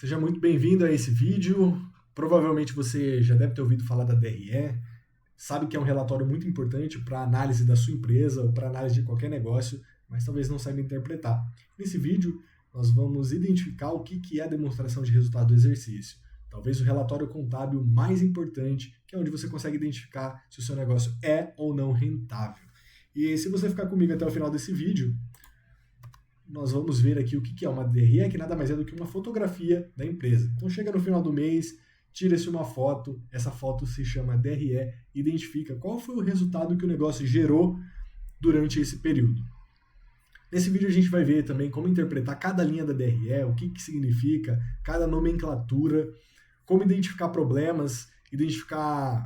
Seja muito bem-vindo a esse vídeo. Provavelmente você já deve ter ouvido falar da DRE, sabe que é um relatório muito importante para análise da sua empresa ou para análise de qualquer negócio, mas talvez não saiba interpretar. Nesse vídeo, nós vamos identificar o que é a demonstração de resultado do exercício. Talvez o relatório contábil mais importante, que é onde você consegue identificar se o seu negócio é ou não rentável. E se você ficar comigo até o final desse vídeo, nós vamos ver aqui o que é uma DRE, que nada mais é do que uma fotografia da empresa. Então chega no final do mês, tira-se uma foto, essa foto se chama DRE, identifica qual foi o resultado que o negócio gerou durante esse período. Nesse vídeo a gente vai ver também como interpretar cada linha da DRE, o que significa, cada nomenclatura, como identificar problemas, identificar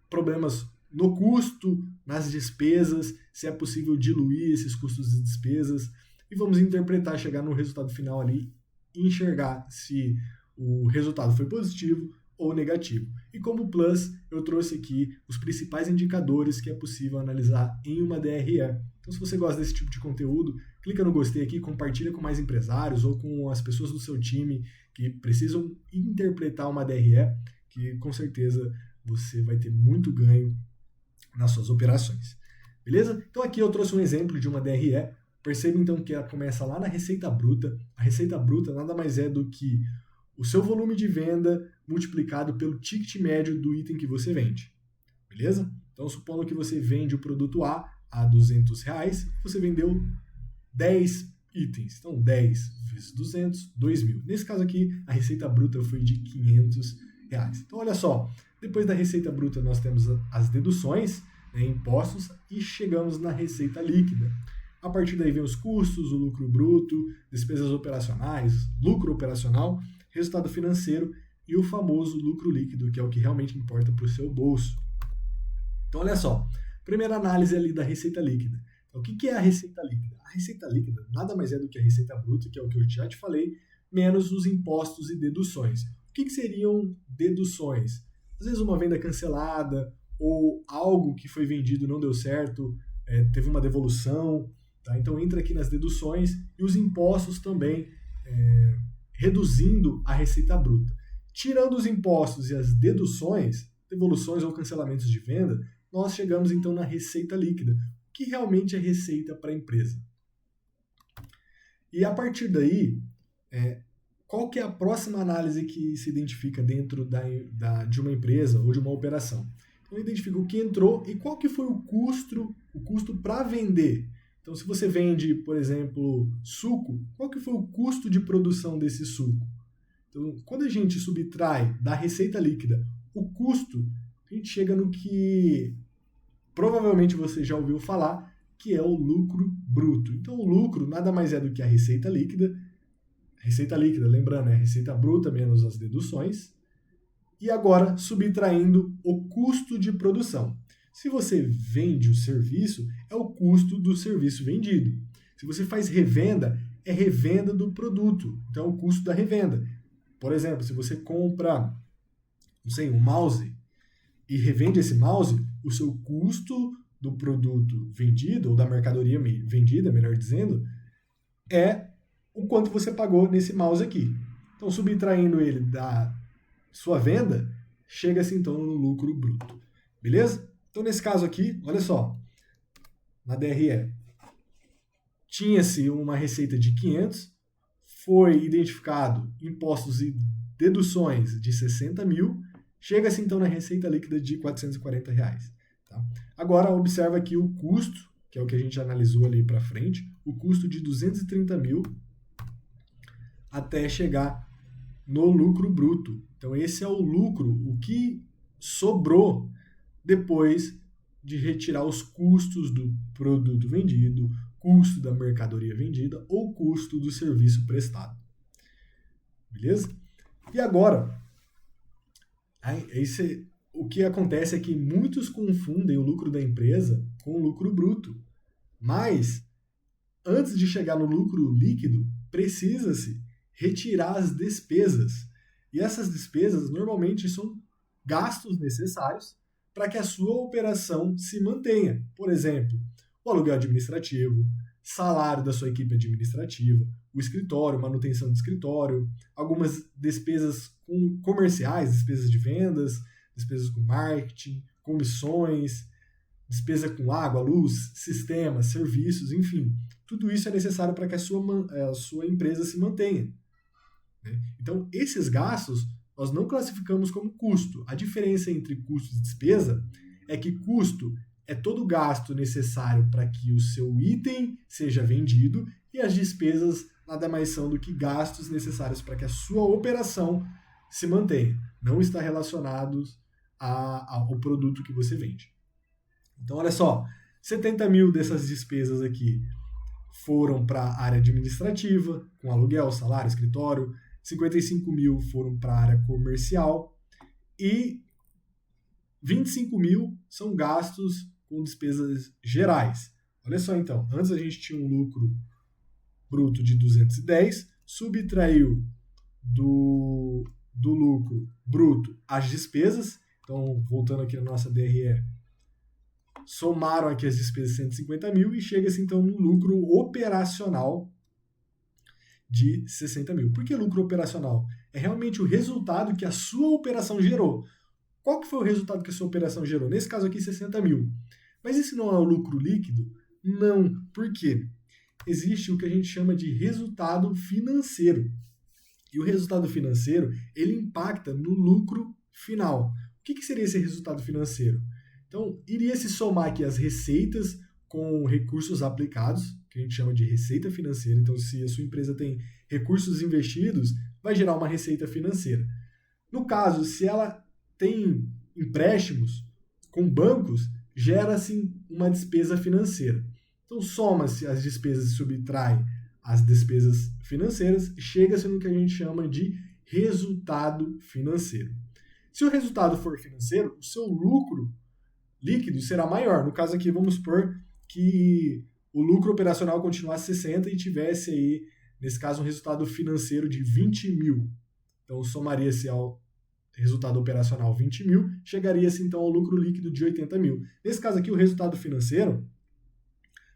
problemas no custo, nas despesas, se é possível diluir esses custos e despesas, e vamos interpretar, chegar no resultado final ali e enxergar se o resultado foi positivo ou negativo. E como plus, eu trouxe aqui os principais indicadores que é possível analisar em uma DRE. Então, se você gosta desse tipo de conteúdo, clica no gostei aqui, compartilha com mais empresários ou com as pessoas do seu time que precisam interpretar uma DRE, que com certeza você vai ter muito ganho nas suas operações. Beleza? Então aqui eu trouxe um exemplo de uma DRE. Perceba então que ela começa lá na receita bruta. A receita bruta nada mais é do que o seu volume de venda multiplicado pelo ticket médio do item que você vende. Beleza? Então, supondo que você vende o produto A a R$200, você vendeu 10 itens. Então, 10 vezes 200, 2.000. Nesse caso aqui, a receita bruta foi de R$500. Então, olha só, depois da receita bruta nós temos as deduções, impostos, e chegamos na receita líquida. A partir daí vem os custos, o lucro bruto, despesas operacionais, lucro operacional, resultado financeiro e o famoso lucro líquido, que é o que realmente importa para o seu bolso. Então, olha só, primeira análise ali da receita líquida. Então, o que é a receita líquida? A receita líquida nada mais é do que a receita bruta, que é o que eu já te falei, menos os impostos e deduções. O que seriam deduções? Às vezes uma venda cancelada ou algo que foi vendido não deu certo, teve uma devolução. Tá? Então entra aqui nas deduções e os impostos também, reduzindo a receita bruta. Tirando os impostos e as deduções, devoluções ou cancelamentos de venda, nós chegamos então na receita líquida, o que realmente é receita para a empresa. E a partir daí, qual que é a próxima análise que se identifica dentro de uma empresa ou de uma operação? Então identifica o que entrou e qual que foi o custo para vender. Então, se você vende, por exemplo, suco, qual que foi o custo de produção desse suco? Então, quando a gente subtrai da receita líquida o custo, a gente chega no que provavelmente você já ouviu falar, que é o lucro bruto. Então, o lucro nada mais é do que a receita líquida. Receita líquida, lembrando, é receita bruta menos as deduções. E agora, subtraindo o custo de produção. Se você vende o serviço, é o custo do serviço vendido. Se você faz revenda, é revenda do produto. Então, é o custo da revenda. Por exemplo, se você compra, não sei, um mouse e revende esse mouse, o seu custo do produto vendido, ou da mercadoria vendida, melhor dizendo, é o quanto você pagou nesse mouse aqui. Então, subtraindo ele da sua venda, chega-se então no lucro bruto. Beleza? Então, nesse caso aqui, olha só, na DRE, tinha-se uma receita de 500, foi identificado impostos e deduções de 60 mil, chega-se então na receita líquida de R$440. Tá? Agora, observa aqui o custo, que é o que a gente analisou ali para frente, o custo de 230 mil até chegar no lucro bruto. Então, esse é o lucro, o que sobrou depois de retirar os custos do produto vendido, custo da mercadoria vendida ou custo do serviço prestado. Beleza? E agora, o que acontece é que muitos confundem o lucro da empresa com o lucro bruto. Mas, antes de chegar no lucro líquido, precisa-se retirar as despesas. E essas despesas normalmente são gastos necessários para que a sua operação se mantenha. Por exemplo, o aluguel administrativo, salário da sua equipe administrativa, o escritório, manutenção do escritório, algumas despesas comerciais, despesas de vendas, despesas com marketing, comissões, despesa com água, luz, sistemas, serviços, enfim. Tudo isso é necessário para que a sua empresa se mantenha. Né? Então, esses gastos nós não classificamos como custo. A diferença entre custo e despesa é que custo é todo o gasto necessário para que o seu item seja vendido e as despesas nada mais são do que gastos necessários para que a sua operação se mantenha. Não está relacionados ao produto que você vende. Então, olha só, 70 mil dessas despesas aqui foram para a área administrativa, com aluguel, salário, escritório, 55 mil foram para a área comercial e 25 mil são gastos com despesas gerais. Olha só então, antes a gente tinha um lucro bruto de 210, subtraiu do lucro bruto as despesas, então voltando aqui na nossa DRE, somaram aqui as despesas 150 mil e chega-se então no lucro operacional de 60 mil. Por que lucro operacional? É realmente o resultado que a sua operação gerou. Qual que foi o resultado que a sua operação gerou? Nesse caso aqui, 60 mil. Mas esse não é o lucro líquido? Não. Por quê? Existe o que a gente chama de resultado financeiro. E o resultado financeiro, ele impacta no lucro final. O que seria esse resultado financeiro? Então, iria se somar aqui as receitas com recursos aplicados, que a gente chama de receita financeira. Então, se a sua empresa tem recursos investidos, vai gerar uma receita financeira. No caso, se ela tem empréstimos com bancos, gera-se uma despesa financeira. Então, soma-se as despesas e subtrai as despesas financeiras, chega-se no que a gente chama de resultado financeiro. Se o resultado for financeiro, o seu lucro líquido será maior. No caso aqui, vamos supor que o lucro operacional continuasse 60 e tivesse aí, nesse caso, um resultado financeiro de 20 mil. Então, somaria-se ao resultado operacional 20 mil, chegaria-se então ao lucro líquido de 80 mil. Nesse caso aqui, o resultado financeiro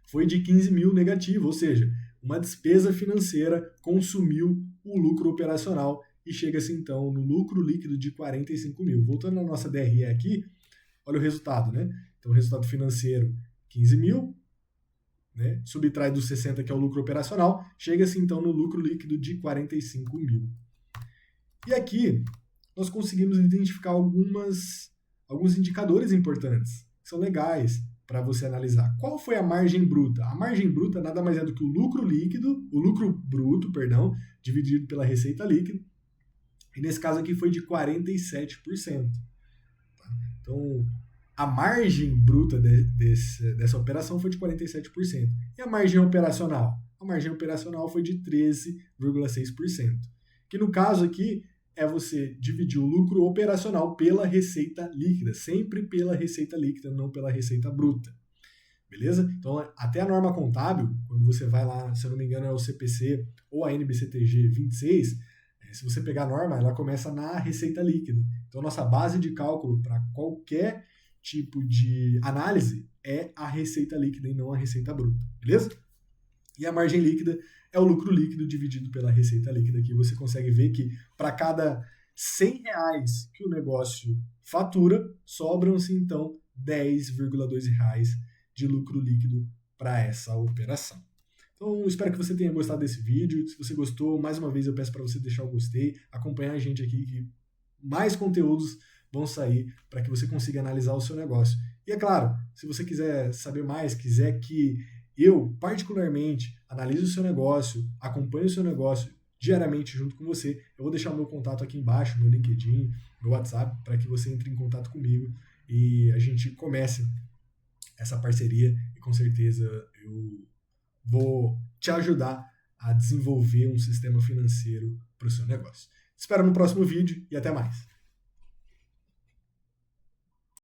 foi de 15 mil negativo, ou seja, uma despesa financeira consumiu o lucro operacional e chega-se então no lucro líquido de 45 mil. Voltando na nossa DRE aqui, olha o resultado, né? Então, o resultado financeiro, 15 mil, né? Subtrai dos 60, que é o lucro operacional, chega-se então no lucro líquido de 45 mil. E aqui, nós conseguimos identificar alguns indicadores importantes, que são legais para você analisar. Qual foi a margem bruta? A margem bruta nada mais é do que o lucro bruto, dividido pela receita líquida, e nesse caso aqui foi de 47%. Então, a margem bruta dessa operação foi de 47%. E a margem operacional? A margem operacional foi de 13,6%. Que no caso aqui é você dividir o lucro operacional pela receita líquida. Sempre pela receita líquida, não pela receita bruta. Beleza? Então, até a norma contábil, quando você vai lá, se eu não me engano é o CPC ou a NBCTG 26, se você pegar a norma, ela começa na receita líquida. Então, nossa base de cálculo para qualquer tipo de análise é a receita líquida e não a receita bruta. Beleza? E a margem líquida é o lucro líquido dividido pela receita líquida. Aqui você consegue ver que para cada R$100 que o negócio fatura, sobram-se então R$10,2 de lucro líquido para essa operação. Então, espero que você tenha gostado desse vídeo. Se você gostou, mais uma vez eu peço para você deixar o gostei, acompanhar a gente aqui, que mais conteúdos vão sair para que você consiga analisar o seu negócio. E é claro, se você quiser saber mais, quiser que eu, particularmente, analise o seu negócio, acompanhe o seu negócio diariamente junto com você, eu vou deixar o meu contato aqui embaixo, meu LinkedIn, meu WhatsApp, para que você entre em contato comigo e a gente comece essa parceria e com certeza eu vou te ajudar a desenvolver um sistema financeiro para o seu negócio. Te espero no próximo vídeo e até mais.